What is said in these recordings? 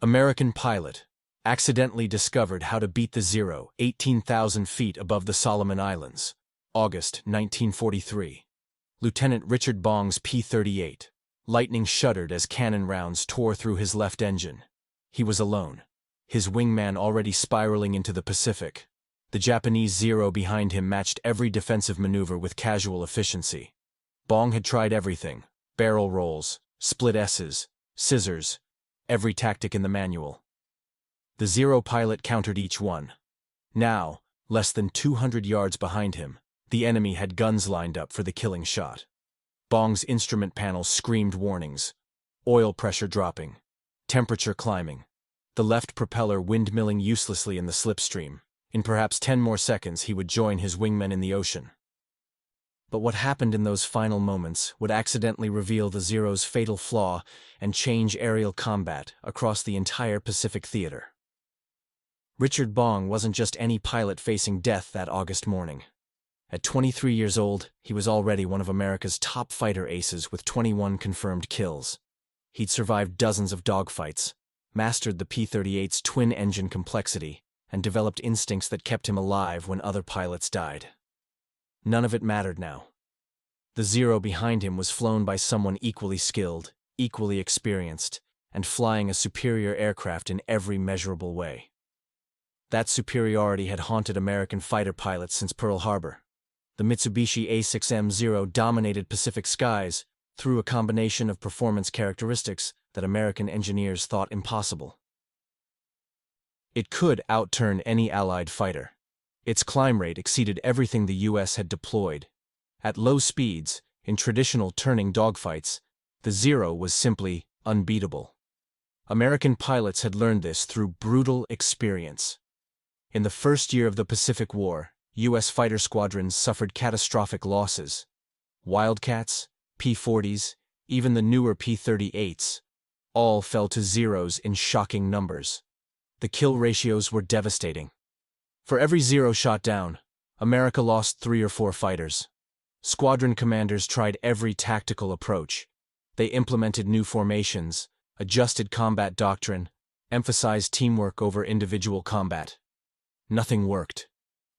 American pilot accidentally discovered how to beat the Zero 18,000 feet above the Solomon Islands. August 1943. Lieutenant Richard Bong's P-38. Lightning shuddered as cannon rounds tore through his left engine. He was alone, his wingman already spiraling into the Pacific. The Japanese Zero behind him matched every defensive maneuver with casual efficiency. Bong had tried everything: barrel rolls, split S's, scissors, every tactic in the manual. The Zero pilot countered each one. Now, less than 200 yards behind him, the enemy had guns lined up for the killing shot. Bong's instrument panel screamed warnings: oil pressure dropping, temperature climbing, the left propeller windmilling uselessly in the slipstream. In perhaps 10 more seconds he would join his wingmen in the ocean. But what happened in those final moments would accidentally reveal the Zero's fatal flaw and change aerial combat across the entire Pacific theater. Richard Bong wasn't just any pilot facing death that August morning. At 23 years old, he was already one of America's top fighter aces with 21 confirmed kills. He'd survived dozens of dogfights, mastered the P-38's twin-engine complexity, and developed instincts that kept him alive when other pilots died. None of it mattered now. The Zero behind him was flown by someone equally skilled, equally experienced, and flying a superior aircraft in every measurable way. That superiority had haunted American fighter pilots since Pearl Harbor. The Mitsubishi A6M Zero dominated Pacific skies through a combination of performance characteristics that American engineers thought impossible. It could outturn any Allied fighter. Its climb rate exceeded everything the U.S. had deployed. At low speeds, in traditional turning dogfights, the Zero was simply unbeatable. American pilots had learned this through brutal experience. In the first year of the Pacific War, U.S. fighter squadrons suffered catastrophic losses. Wildcats, P-40s, even the newer P-38s, all fell to Zeros in shocking numbers. The kill ratios were devastating. For every Zero shot down, America lost 3 or 4 fighters. Squadron commanders tried every tactical approach. They implemented new formations, adjusted combat doctrine, emphasized teamwork over individual combat. Nothing worked.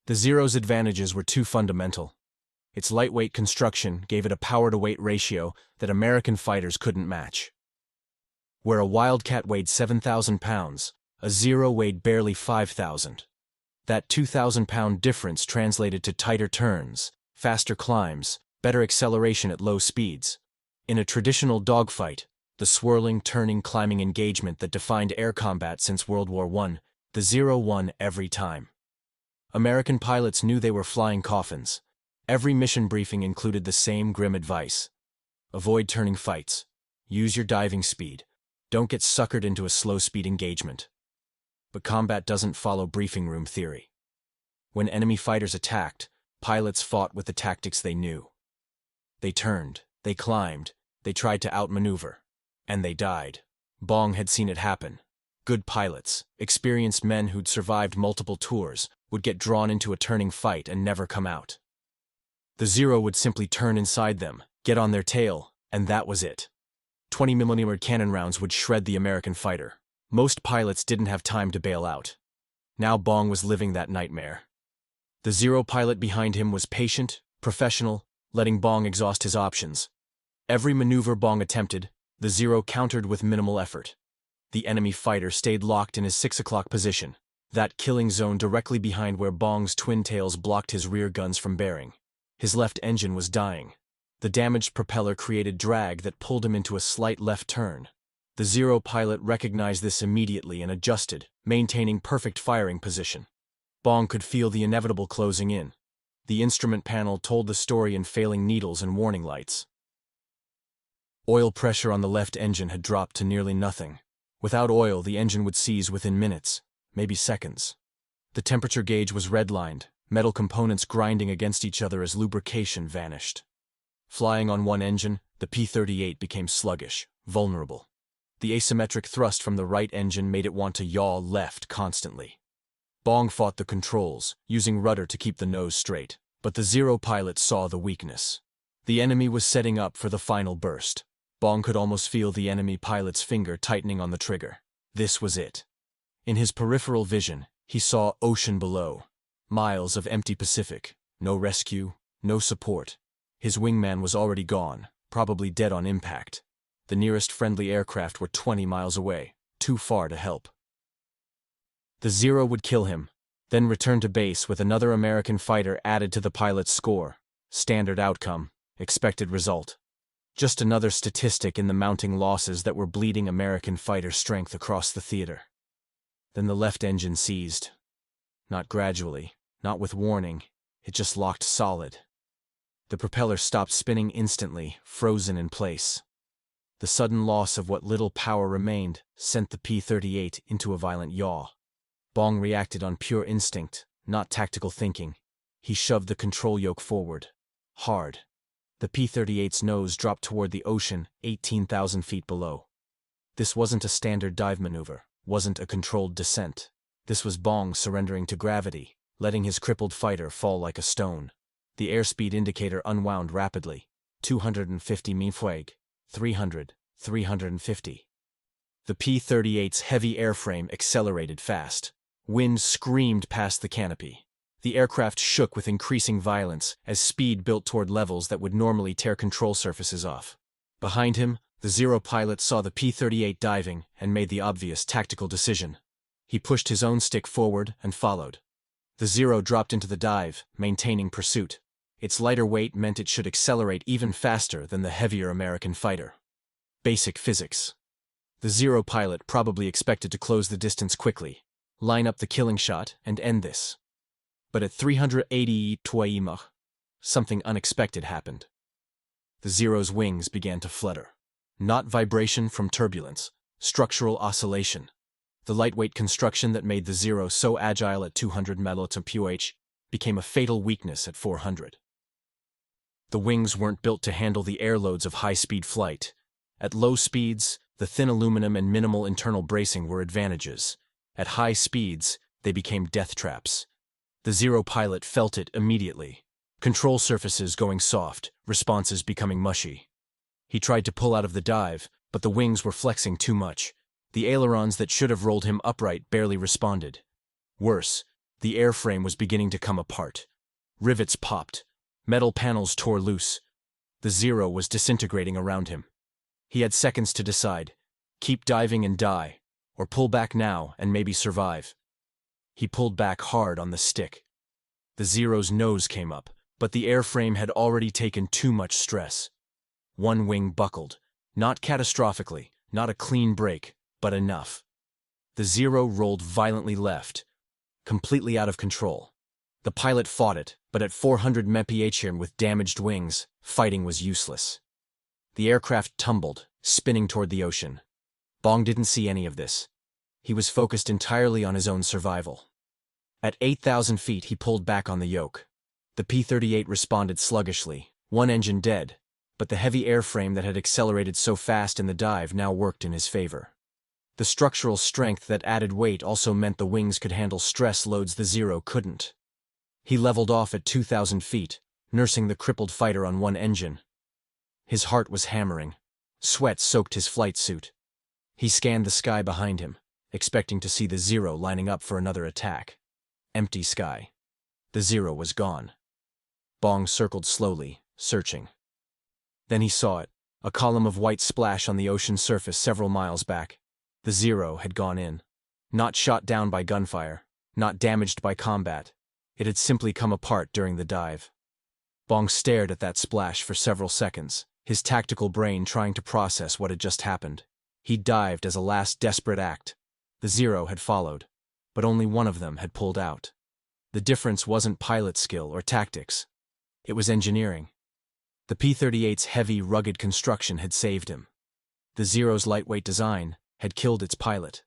The Zero's advantages were too fundamental. Its lightweight construction gave it a power-to-weight ratio that American fighters couldn't match. Where a Wildcat weighed 7,000 pounds, a Zero weighed barely 5,000. That 2,000-pound difference translated to tighter turns, faster climbs, better acceleration at low speeds. In a traditional dogfight, the swirling, turning, climbing engagement that defined air combat since World War I, the Zero won every time. American pilots knew they were flying coffins. Every mission briefing included the same grim advice: avoid turning fights, use your diving speed, don't get suckered into a slow-speed engagement. But combat doesn't follow briefing room theory. When enemy fighters attacked, pilots fought with the tactics they knew. They turned, they climbed, they tried to outmaneuver, and they died. Bong had seen it happen. Good pilots, experienced men who'd survived multiple tours, would get drawn into a turning fight and never come out. The Zero would simply turn inside them, get on their tail, and that was it. 20mm cannon rounds would shred the American fighter. Most pilots didn't have time to bail out. Now Bong was living that nightmare. The Zero pilot behind him was patient, professional, letting Bong exhaust his options. Every maneuver Bong attempted, the Zero countered with minimal effort. The enemy fighter stayed locked in his 6 o'clock position, that killing zone directly behind where Bong's twin tails blocked his rear guns from bearing. His left engine was dying. The damaged propeller created drag that pulled him into a slight left turn. The Zero pilot recognized this immediately and adjusted, maintaining perfect firing position. Bong could feel the inevitable closing in. The instrument panel told the story in failing needles and warning lights. Oil pressure on the left engine had dropped to nearly nothing. Without oil, the engine would seize within minutes, maybe seconds. The temperature gauge was redlined, metal components grinding against each other as lubrication vanished. Flying on one engine, the P-38 became sluggish, vulnerable. The asymmetric thrust from the right engine made it want to yaw left constantly. Bong fought the controls, using rudder to keep the nose straight, but the Zero pilot saw the weakness. The enemy was setting up for the final burst. Bong could almost feel the enemy pilot's finger tightening on the trigger. This was it. In his peripheral vision, he saw ocean below. Miles of empty Pacific. No rescue, no support. His wingman was already gone, probably dead on impact. The nearest friendly aircraft were 20 miles away, too far to help. The Zero would kill him, then return to base with another American fighter added to the pilot's score. Standard outcome, expected result. Just another statistic in the mounting losses that were bleeding American fighter strength across the theater. Then the left engine seized. Not gradually, not with warning, it just locked solid. The propeller stopped spinning instantly, frozen in place. The sudden loss of what little power remained sent the P-38 into a violent yaw. Bong reacted on pure instinct, not tactical thinking. He shoved the control yoke forward. Hard. The P-38's nose dropped toward the ocean, 18,000 feet below. This wasn't a standard dive maneuver, wasn't a controlled descent. This was Bong surrendering to gravity, letting his crippled fighter fall like a stone. The airspeed indicator unwound rapidly. 250 mph, 300, 350. The P-38's heavy airframe accelerated fast. Wind screamed past the canopy. The aircraft shook with increasing violence as speed built toward levels that would normally tear control surfaces off. Behind him, the Zero pilot saw the P-38 diving and made the obvious tactical decision. He pushed his own stick forward and followed. The Zero dropped into the dive, maintaining pursuit. Its lighter weight meant it should accelerate even faster than the heavier American fighter. Basic physics. The Zero pilot probably expected to close the distance quickly, line up the killing shot, and end this. But at 380 Mach, something unexpected happened. The Zero's wings began to flutter. Not vibration from turbulence, structural oscillation. The lightweight construction that made the Zero so agile at 200 mph became a fatal weakness at 400. The wings weren't built to handle the airloads of high-speed flight. At low speeds, the thin aluminum and minimal internal bracing were advantages. At high speeds, they became death traps. The Zero pilot felt it immediately. Control surfaces going soft, responses becoming mushy. He tried to pull out of the dive, but the wings were flexing too much. The ailerons that should have rolled him upright barely responded. Worse, the airframe was beginning to come apart. Rivets popped. Metal panels tore loose. The Zero was disintegrating around him. He had seconds to decide. Keep diving and die, or pull back now and maybe survive. He pulled back hard on the stick. The Zero's nose came up, but the airframe had already taken too much stress. One wing buckled. Not catastrophically, not a clean break, but enough. The Zero rolled violently left, completely out of control. The pilot fought it, but at 400 mph with damaged wings, fighting was useless. The aircraft tumbled, spinning toward the ocean. Bong didn't see any of this. He was focused entirely on his own survival. At 8,000 feet, he pulled back on the yoke. The P-38 responded sluggishly, one engine dead, but the heavy airframe that had accelerated so fast in the dive now worked in his favor. The structural strength that added weight also meant the wings could handle stress loads the Zero couldn't. He leveled off at 2,000 feet, nursing the crippled fighter on one engine. His heart was hammering. Sweat soaked his flight suit. He scanned the sky behind him, expecting to see the Zero lining up for another attack. Empty sky. The Zero was gone. Bong circled slowly, searching. Then he saw it, a column of white splash on the ocean surface several miles back. The Zero had gone in. Not shot down by gunfire, not damaged by combat. It had simply come apart during the dive. Bong stared at that splash for several seconds, his tactical brain trying to process what had just happened. He dived as a last desperate act. The Zero had followed, but only one of them had pulled out. The difference wasn't pilot skill or tactics. It was engineering. The P-38's heavy, rugged construction had saved him. The Zero's lightweight design had killed its pilot.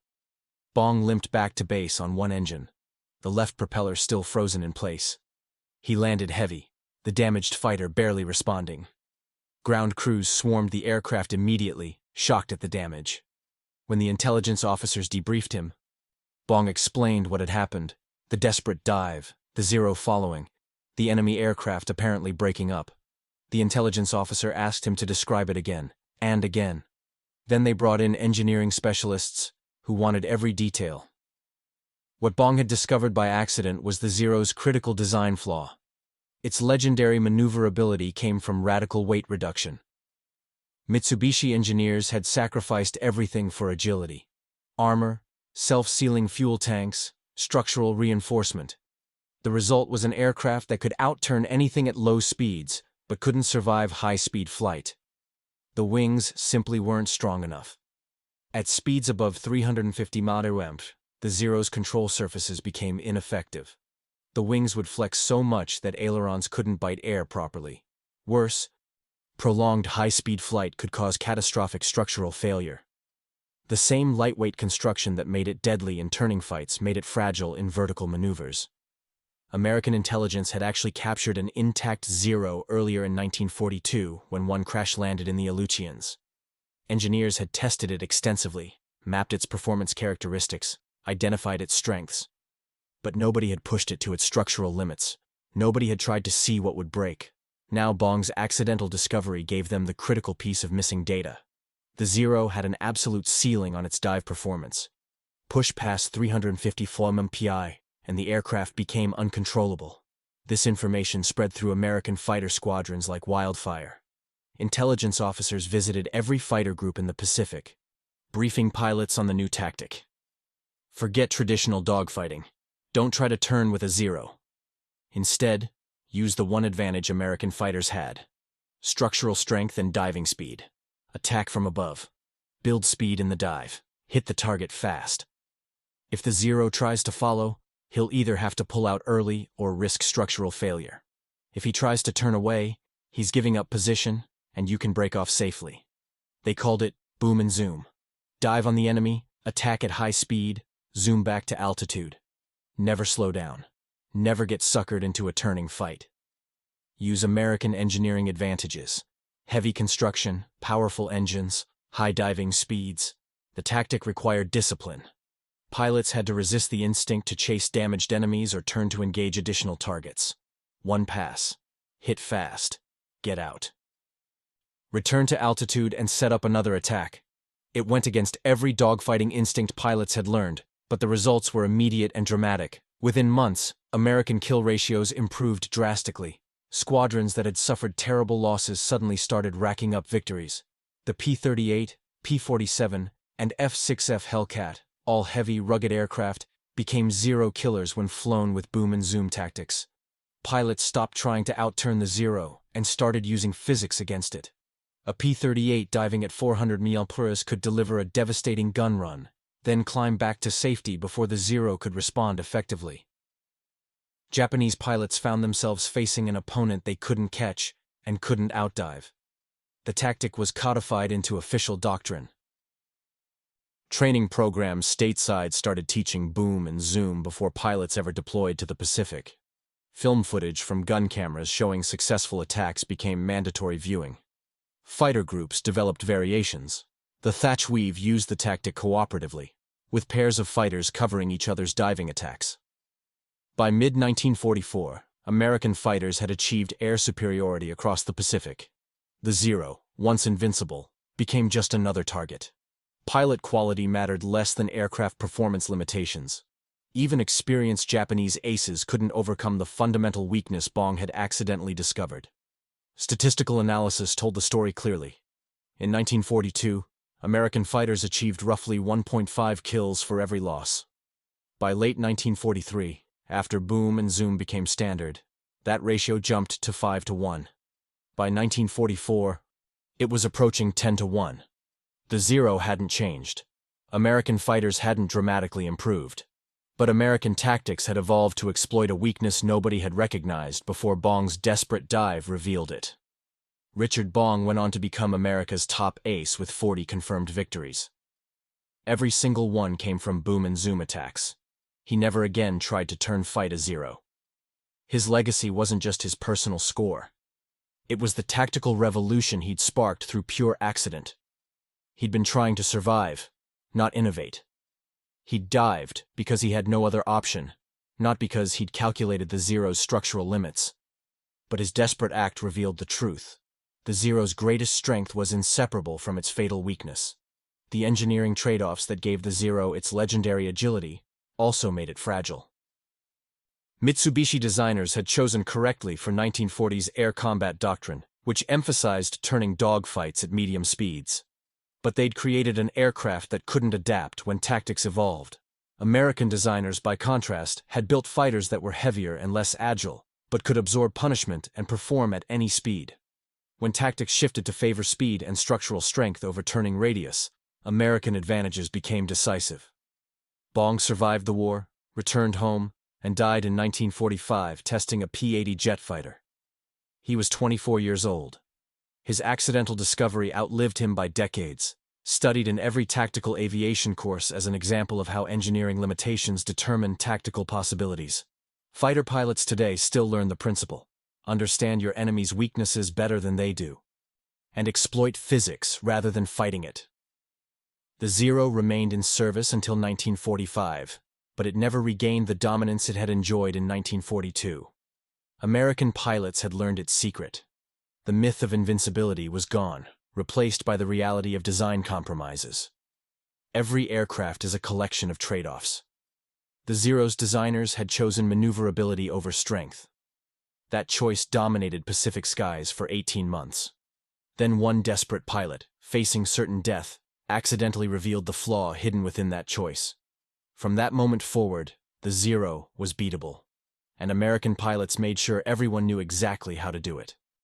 Bong limped back to base on one engine, the left propeller still frozen in place. He landed heavy, the damaged fighter barely responding. Ground crews swarmed the aircraft immediately, shocked at the damage. When the intelligence officers debriefed him, Bong explained what had happened: the desperate dive, the Zero following, the enemy aircraft apparently breaking up. The intelligence officer asked him to describe it again, and again. Then they brought in engineering specialists, who wanted every detail. What Bong had discovered by accident was the Zero's critical design flaw. Its legendary maneuverability came from radical weight reduction. Mitsubishi engineers had sacrificed everything for agility: armor, self-sealing fuel tanks, structural reinforcement. The result was an aircraft that could outturn anything at low speeds, but couldn't survive high-speed flight. The wings simply weren't strong enough. At speeds above 350 mph, the Zero's control surfaces became ineffective. The wings would flex so much that ailerons couldn't bite air properly. Worse, prolonged high-speed flight could cause catastrophic structural failure. The same lightweight construction that made it deadly in turning fights made it fragile in vertical maneuvers. American intelligence had actually captured an intact Zero earlier in 1942 when one crash-landed in the Aleutians. Engineers had tested it extensively, mapped its performance characteristics, identified its strengths. But nobody had pushed it to its structural limits. Nobody had tried to see what would break. Now Bong's accidental discovery gave them the critical piece of missing data. The Zero had an absolute ceiling on its dive performance. Push past 350 mph, and the aircraft became uncontrollable. This information spread through American fighter squadrons like wildfire. Intelligence officers visited every fighter group in the Pacific, briefing pilots on the new tactic. Forget traditional dogfighting. Don't try to turn with a Zero. Instead, use the one advantage American fighters had: structural strength and diving speed. Attack from above. Build speed in the dive. Hit the target fast. If the Zero tries to follow, he'll either have to pull out early or risk structural failure. If he tries to turn away, he's giving up position, and you can break off safely. They called it boom and zoom. Dive on the enemy, attack at high speed, zoom back to altitude. Never slow down. Never get suckered into a turning fight. Use American engineering advantages: heavy construction, powerful engines, high diving speeds. The tactic required discipline. Pilots had to resist the instinct to chase damaged enemies or turn to engage additional targets. One pass. Hit fast. Get out. Return to altitude and set up another attack. It went against every dogfighting instinct pilots had learned, but the results were immediate and dramatic. Within months, American kill ratios improved drastically. Squadrons that had suffered terrible losses suddenly started racking up victories. The P-38, P-47, and F-6F Hellcat, all heavy, rugged aircraft, became Zero killers when flown with boom and zoom tactics. Pilots stopped trying to outturn the Zero and started using physics against it. A P-38 diving at 400 mph could deliver a devastating gun run, then climb back to safety before the Zero could respond effectively. Japanese pilots found themselves facing an opponent they couldn't catch and couldn't outdive. The tactic was codified into official doctrine. Training programs stateside started teaching boom and zoom before pilots ever deployed to the Pacific. Film footage from gun cameras showing successful attacks became mandatory viewing. Fighter groups developed variations. The Thatch Weave used the tactic cooperatively, with pairs of fighters covering each other's diving attacks. By mid-1944, American fighters had achieved air superiority across the Pacific. The Zero, once invincible, became just another target. Pilot quality mattered less than aircraft performance limitations. Even experienced Japanese aces couldn't overcome the fundamental weakness Bong had accidentally discovered. Statistical analysis told the story clearly. In 1942, American fighters achieved roughly 1.5 kills for every loss. By late 1943, after boom and zoom became standard, that ratio jumped to 5-1. By 1944, it was approaching 10-1. The Zero hadn't changed. American fighters hadn't dramatically improved. But American tactics had evolved to exploit a weakness nobody had recognized before Bong's desperate dive revealed it. Richard Bong went on to become America's top ace with 40 confirmed victories. Every single one came from boom and zoom attacks. He never again tried to turn fight a Zero. His legacy wasn't just his personal score. It was the tactical revolution he'd sparked through pure accident. He'd been trying to survive, not innovate. He'd dived because he had no other option, not because he'd calculated the Zero's structural limits. But his desperate act revealed the truth. The Zero's greatest strength was inseparable from its fatal weakness. the engineering trade-offs that gave the Zero its legendary agility also made it fragile. Mitsubishi designers had chosen correctly for 1940s air combat doctrine, which emphasized turning dogfights at medium speeds. But they'd created an aircraft that couldn't adapt when tactics evolved. American designers, by contrast, had built fighters that were heavier and less agile, but could absorb punishment and perform at any speed. When tactics shifted to favor speed and structural strength over turning radius, American advantages became decisive. Bong survived the war, returned home, and died in 1945 testing a P-80 jet fighter. He was 24 years old. His accidental discovery outlived him by decades, studied in every tactical aviation course as an example of how engineering limitations determine tactical possibilities. Fighter pilots today still learn the principle: understand your enemy's weaknesses better than they do, and exploit physics rather than fighting it. The Zero remained in service until 1945, but it never regained the dominance it had enjoyed in 1942. American pilots had learned its secret. The myth of invincibility was gone, replaced by the reality of design compromises. Every aircraft is a collection of trade-offs. The Zero's designers had chosen maneuverability over strength. That choice dominated Pacific skies for 18 months. Then one desperate pilot, facing certain death, accidentally revealed the flaw hidden within that choice. From that moment forward, the Zero was beatable, and American pilots made sure everyone knew exactly how to do it.